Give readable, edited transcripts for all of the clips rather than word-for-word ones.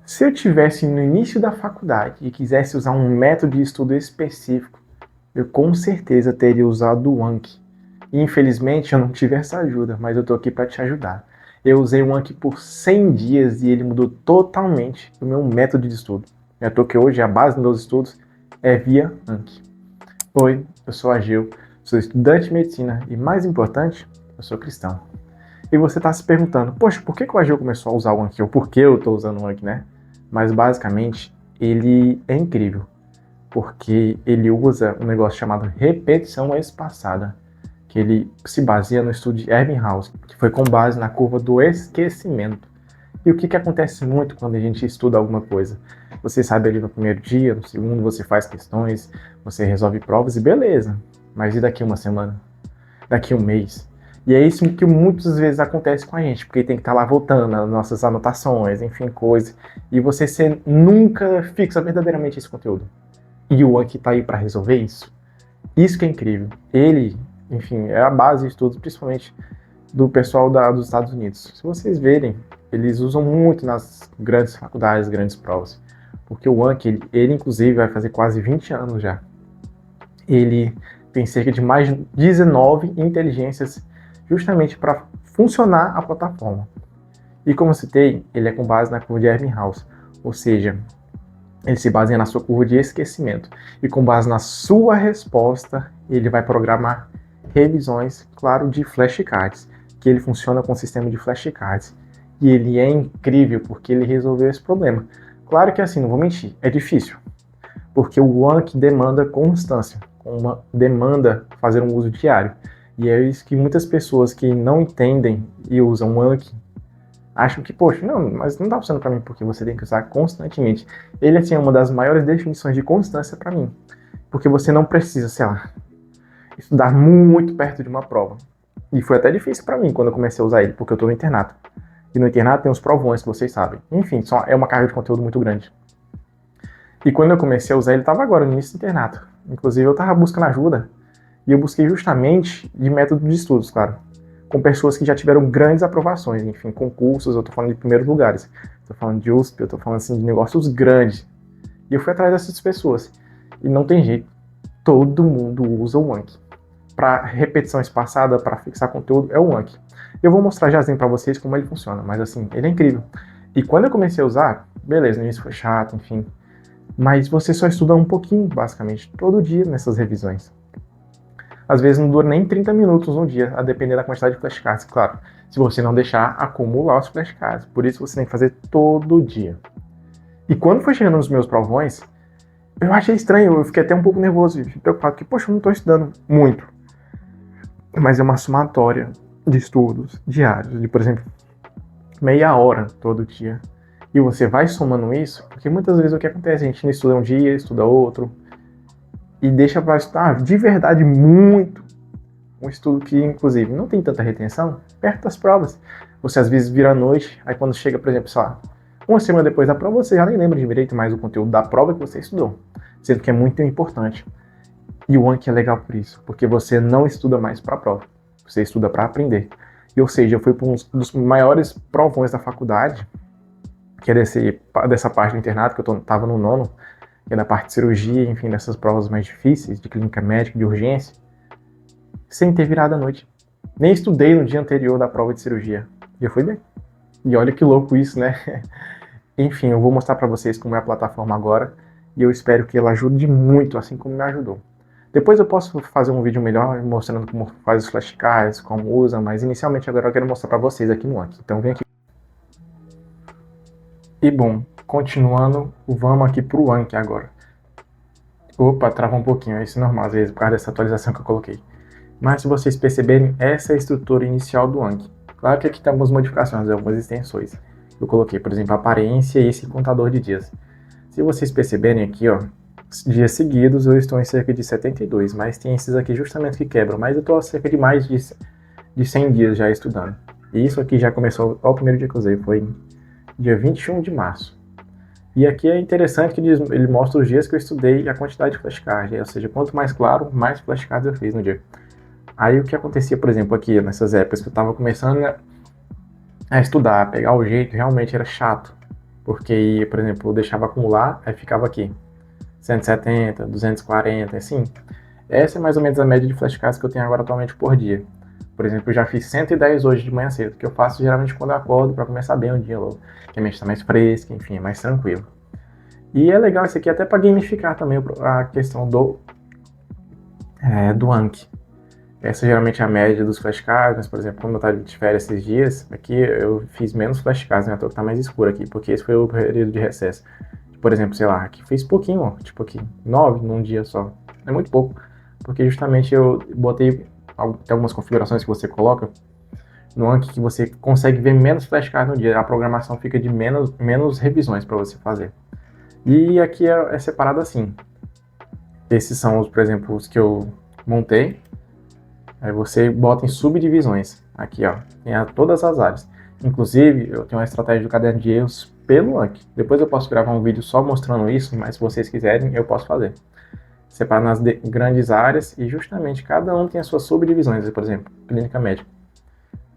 Se eu tivesse no início da faculdade e quisesse usar um método de estudo específico, eu com certeza teria usado o Anki. Infelizmente eu não tive essa ajuda, mas eu tô aqui para te ajudar. Eu usei o Anki por 100 dias e ele mudou totalmente o meu método de estudo. Eu tô que hoje a base dos meus estudos é via Anki. Oi, eu sou a Gil, sou estudante de medicina e, mais importante, eu sou cristão. E você está se perguntando, poxa, por que o Agil começou a usar o Anki? Ou por que eu estou usando o Anki, né? Mas basicamente, ele é incrível, porque ele usa um negócio chamado repetição espaçada, que ele se baseia no estudo de Ebbinghaus, que foi com base na curva do esquecimento. E o que acontece muito quando a gente estuda alguma coisa? Você sabe ali no primeiro dia, no segundo você faz questões, você resolve provas e beleza. Mas e daqui uma semana? Daqui um mês? E é isso que muitas vezes acontece com a gente, porque tem que estar lá voltando nas nossas anotações, enfim, coisas. E você nunca fixa verdadeiramente esse conteúdo. E o Anki está aí para resolver isso. Isso que é incrível. Ele, enfim, é a base de estudos, principalmente do pessoal dos Estados Unidos. Se vocês verem, eles usam muito nas grandes faculdades, grandes provas. Porque o Anki, ele inclusive vai fazer quase 20 anos já. Ele tem cerca de mais de 19 inteligências justamente para funcionar a plataforma. E como eu citei, ele é com base na curva de Ebbinghaus, ou seja, ele se baseia na sua curva de esquecimento. E com base na sua resposta, ele vai programar revisões, claro, de flashcards, que ele funciona com o sistema de flashcards. E ele é incrível porque ele resolveu esse problema. Claro que assim, não vou mentir, é difícil, porque o Anki demanda constância, demanda fazer um uso diário. E é isso que muitas pessoas que não entendem e usam o Anki acham que, poxa, não, mas não tá funcionando para mim porque você tem que usar constantemente. Ele, assim, é uma das maiores definições de constância para mim, porque você não precisa, sei lá, estudar muito perto de uma prova. E foi até difícil para mim quando eu comecei a usar ele, porque eu tô no internato. E no internato tem os provões que vocês sabem. Enfim, só é uma carga de conteúdo muito grande. E quando eu comecei a usar ele, estava agora no início do internato. Inclusive, eu estava buscando ajuda, e eu busquei justamente de método de estudos, claro, com pessoas que já tiveram grandes aprovações, enfim, concursos, eu estou falando de primeiros lugares, estou falando de USP, eu estou falando assim, de negócios grandes. E eu fui atrás dessas pessoas. E não tem jeito, todo mundo usa o Anki. Para repetição espaçada, para fixar conteúdo, é o Anki. Eu vou mostrar jazinho para vocês como ele funciona, mas assim, ele é incrível. E quando eu comecei a usar, beleza, no início foi chato, enfim, mas você só estuda um pouquinho, basicamente, todo dia nessas revisões. Às vezes não dura nem 30 minutos no dia, a depender da quantidade de flashcards, claro. Se você não deixar acumular os flashcards. Por isso você tem que fazer todo dia. E quando foi chegando nos meus provões, eu achei estranho, eu fiquei até um pouco nervoso, preocupado, porque, poxa, eu não estou estudando muito. Mas é uma somatória de estudos diários, de, por exemplo, meia hora todo dia. E você vai somando isso, porque muitas vezes o que acontece, a gente não estuda um dia, estuda outro, e deixa para estudar de verdade muito, um estudo que inclusive não tem tanta retenção, perto das provas. Você às vezes vira à noite, aí quando chega, por exemplo, sei lá, uma semana depois da prova, você já nem lembra direito mais o conteúdo da prova que você estudou, sendo que é muito importante. E o Anki é legal por isso, porque você não estuda mais para a prova, você estuda para aprender. E, ou seja, eu fui para um dos maiores provões da faculdade, que é dessa parte do internato, que eu estava no nono, que é da parte de cirurgia, enfim, dessas provas mais difíceis, de clínica médica, de urgência, sem ter virado à noite. Nem estudei no dia anterior da prova de cirurgia. E eu fui bem. E olha que louco isso, né? Enfim, eu vou mostrar para vocês como é a plataforma agora, e eu espero que ela ajude muito, assim como me ajudou. Depois eu posso fazer um vídeo melhor mostrando como faz os flashcards, como usa, mas inicialmente agora eu quero mostrar para vocês aqui no Anki. Então vem aqui. E bom, continuando, vamos aqui pro Anki agora. Opa, trava um pouquinho, isso é normal às vezes por causa dessa atualização que eu coloquei. Mas se vocês perceberem, essa é a estrutura inicial do Anki. Claro que aqui tem algumas modificações, algumas extensões. Eu coloquei, por exemplo, a aparência e esse contador de dias. Se vocês perceberem aqui, ó, dias seguidos eu estou em cerca de 72, mas tem esses aqui justamente que quebram, mas eu estou a cerca de mais de 100 dias já estudando. E isso aqui já começou, ó, o primeiro dia que eu usei, foi dia 21 de março. E aqui é interessante que ele mostra os dias que eu estudei e a quantidade de flashcards, ou seja, quanto mais claro, mais flashcards eu fiz no dia. Aí o que acontecia, por exemplo, aqui nessas épocas que eu estava começando a estudar, a pegar o jeito, realmente era chato. Porque, por exemplo, eu deixava acumular, aí ficava aqui, 170, 240, assim. Essa é mais ou menos a média de flashcards que eu tenho agora atualmente por dia. Por exemplo, eu já fiz 110 hoje de manhã cedo, que eu faço geralmente quando eu acordo para começar bem o dia logo. Que a mente está mais fresca, enfim, é mais tranquilo. E é legal isso aqui até para gamificar também a questão do Anki. Essa geralmente é a média dos flashcards, mas, por exemplo, como eu estava de férias esses dias, aqui eu fiz menos flashcards, né? A toa que tá mais escuro aqui, porque esse foi o período de recesso. Por exemplo, sei lá, aqui fez pouquinho, ó, tipo aqui, 9 num dia só. É muito pouco, porque justamente eu botei tem algumas configurações que você coloca no Anki que você consegue ver menos flashcards no dia. A programação fica de menos revisões para você fazer. E aqui é separado assim. Esses são, por exemplo, os que eu montei. Aí você bota em subdivisões. Aqui, ó, tem todas as áreas. Inclusive, eu tenho uma estratégia do caderno de erros pelo Anki. Depois eu posso gravar um vídeo só mostrando isso, mas se vocês quiserem, eu posso fazer. Separar nas grandes áreas e justamente cada um tem as suas subdivisões. Por exemplo, clínica médica.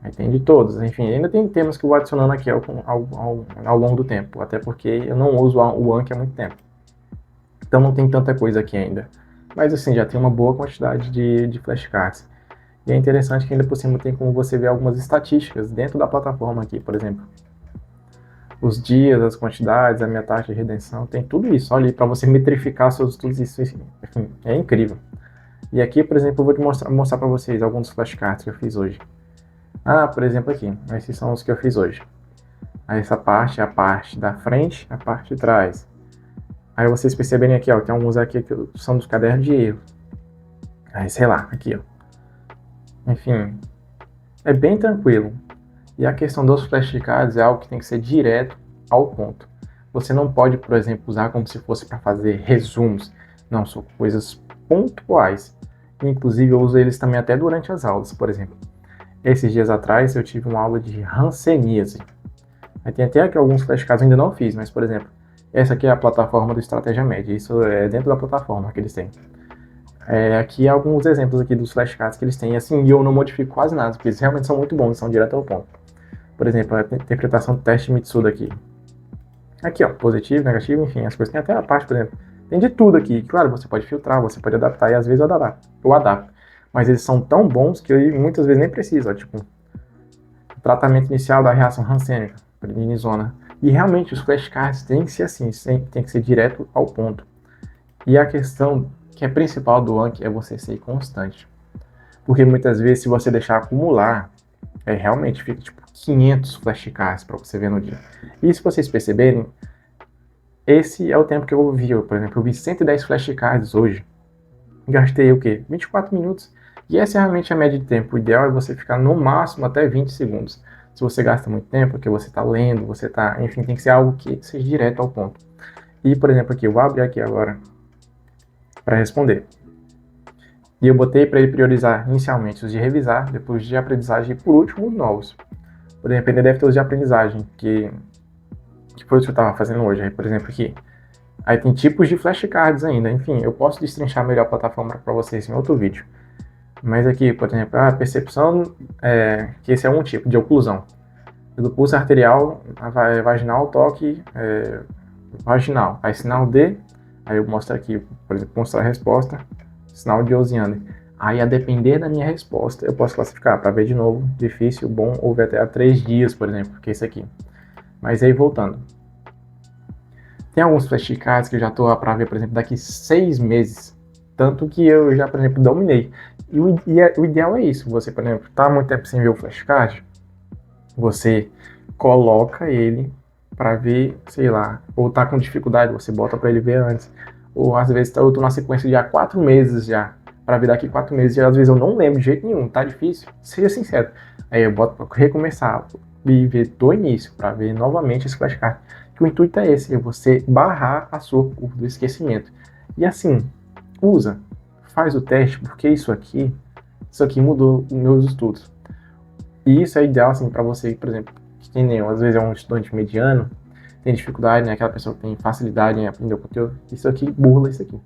Aí tem de todos. Enfim, ainda tem temas que eu vou adicionando aqui ao longo do tempo. Até porque eu não uso o Anki há muito tempo. Então não tem tanta coisa aqui ainda. Mas assim, já tem uma boa quantidade de flashcards. E é interessante que ainda por cima tem como você ver algumas estatísticas dentro da plataforma aqui, por exemplo. Os dias, as quantidades, a minha taxa de redenção, tem tudo isso. Olha aí, para você metrificar seus estudos, isso, enfim, é incrível. E aqui, por exemplo, eu vou te mostrar para vocês alguns flashcards que eu fiz hoje. Por exemplo aqui, esses são os que eu fiz hoje. Aí essa parte é a parte da frente, a parte de trás. Aí vocês perceberem aqui, ó, tem alguns aqui que são dos cadernos de erro. Aí, sei lá, aqui, ó. Enfim, é bem tranquilo. E a questão dos flashcards é algo que tem que ser direto ao ponto. Você não pode, por exemplo, usar como se fosse para fazer resumos. Não, são coisas pontuais. Inclusive, eu uso eles também até durante as aulas, por exemplo. Esses dias atrás, eu tive uma aula de hanseníase. Aí tem até aqui alguns flashcards eu ainda não fiz, mas, por exemplo, essa aqui é a plataforma do Estratégia Média. Isso é dentro da plataforma que eles têm. Aqui alguns exemplos aqui dos flashcards que eles têm. Assim, e eu não modifico quase nada, porque eles realmente são muito bons, são direto ao ponto. Por exemplo, a interpretação do teste Mitsuda aqui. Aqui, ó, positivo, negativo, enfim, as coisas. Tem até a parte, por exemplo, tem de tudo aqui. Claro, você pode filtrar, você pode adaptar, e às vezes eu adapto. Mas eles são tão bons que eu muitas vezes nem preciso, ó, tipo, tratamento inicial da reação rancênica, prednisona. E realmente os flashcards têm que ser assim, tem que ser direto ao ponto. E a questão que é principal do Anki é você ser constante. Porque muitas vezes, se você deixar acumular, realmente fica tipo 500 flashcards para você ver no dia. E se vocês perceberem, esse é o tempo que eu vi. Por exemplo, eu vi 110 flashcards hoje. Gastei o quê? 24 minutos. E essa é realmente a média de tempo. O ideal é você ficar no máximo até 20 segundos. Se você gasta muito tempo, porque você está lendo, enfim, tem que ser algo que seja direto ao ponto. E, por exemplo, aqui, eu vou abrir aqui agora para responder. E eu botei para ele priorizar inicialmente os de revisar, depois de aprendizagem e por último os novos. Por exemplo, ele deve ter os de aprendizagem, que foi o que eu estava fazendo hoje. Aí, por exemplo, aqui. Aí tem tipos de flashcards ainda. Enfim, eu posso destrinchar melhor a plataforma para vocês em outro vídeo. Mas aqui, por exemplo, a percepção, que esse é um tipo de oclusão. Do pulso arterial, vaginal, toque vaginal. Aí sinal D, aí eu mostro aqui, por exemplo, mostrar a resposta, sinal de Osiander. Aí, a depender da minha resposta, eu posso classificar para ver de novo, difícil, bom, ou ver até há 3 dias, por exemplo, que é esse aqui. Mas aí, voltando. Tem alguns flashcards que eu já estou para ver, por exemplo, daqui 6 meses. Tanto que eu já, por exemplo, dominei. E o ideal é isso. Você, por exemplo, está há muito tempo sem ver o flashcard, você coloca ele para ver, sei lá, ou tá com dificuldade, você bota para ele ver antes. Ou às vezes eu tô na sequência de há 4 meses já, para ver daqui 4 meses, e às vezes eu não lembro de jeito nenhum, tá difícil, seja sincero. Aí eu boto para recomeçar e ver do início, para ver novamente esse flashcard. Que o intuito é esse, é você barrar a sua curva do esquecimento. E assim, usa, faz o teste, porque isso aqui mudou os meus estudos. E isso é ideal assim para você, por exemplo, que tem às vezes é um estudante mediano, tem dificuldade, né? Aquela pessoa que tem facilidade em aprender o conteúdo, isso aqui burla isso aqui.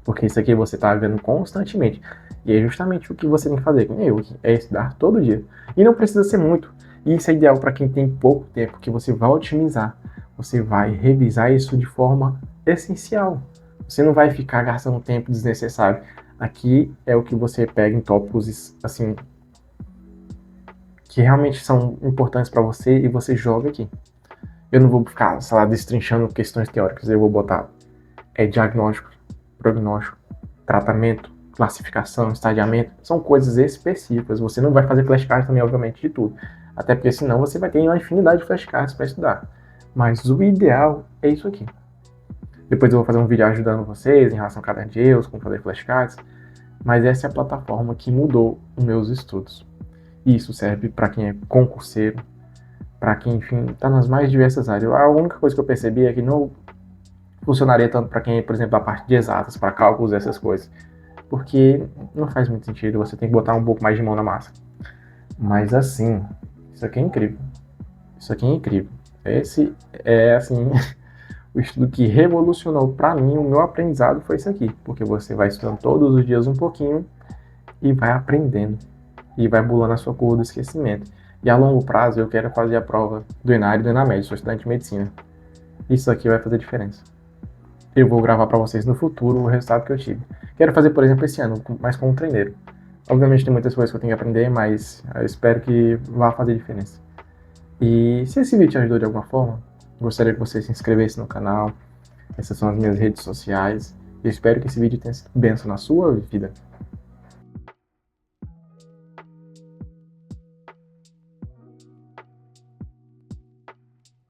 Porque isso aqui você está vendo constantemente. E é justamente o que você tem que fazer, como eu, é estudar todo dia. E não precisa ser muito. E isso é ideal para quem tem pouco tempo, que você vai otimizar. você vai revisar isso de forma essencial. Você não vai ficar gastando tempo desnecessário. Aqui é o que você pega em tópicos, assim, que realmente são importantes para você e você joga aqui. Eu não vou ficar, sei lá, destrinchando questões teóricas. Eu vou botar diagnóstico, prognóstico, tratamento, classificação, estadiamento. São coisas específicas. Você não vai fazer flashcards também, obviamente, de tudo. Até porque senão você vai ter uma infinidade de flashcards para estudar. Mas o ideal é isso aqui. Depois eu vou fazer um vídeo ajudando vocês em relação a caderno de erros, como fazer flashcards. Mas essa é a plataforma que mudou os meus estudos. E isso serve para quem é concurseiro, para quem, enfim, está nas mais diversas áreas. A única coisa que eu percebi é que não funcionaria tanto para quem, por exemplo, a parte de exatas, para cálculos, essas coisas. Porque não faz muito sentido, você tem que botar um pouco mais de mão na massa. Mas assim, isso aqui é incrível. Isso aqui é incrível. Esse é, assim, o estudo que revolucionou para mim o meu aprendizado foi isso aqui. Porque você vai estudando todos os dias um pouquinho e vai aprendendo. E vai bulando a sua curva do esquecimento. E a longo prazo eu quero fazer a prova do ENAR e do ENAMED, sou estudante de medicina. Isso aqui vai fazer diferença. Eu vou gravar para vocês no futuro o resultado que eu tive. Quero fazer, por exemplo, esse ano, mas com um treineiro. Obviamente tem muitas coisas que eu tenho que aprender, mas eu espero que vá fazer diferença. E se esse vídeo te ajudou de alguma forma, gostaria que você se inscrevesse no canal. Essas são as minhas redes sociais. Eu espero que esse vídeo tenha sido bênção na sua vida.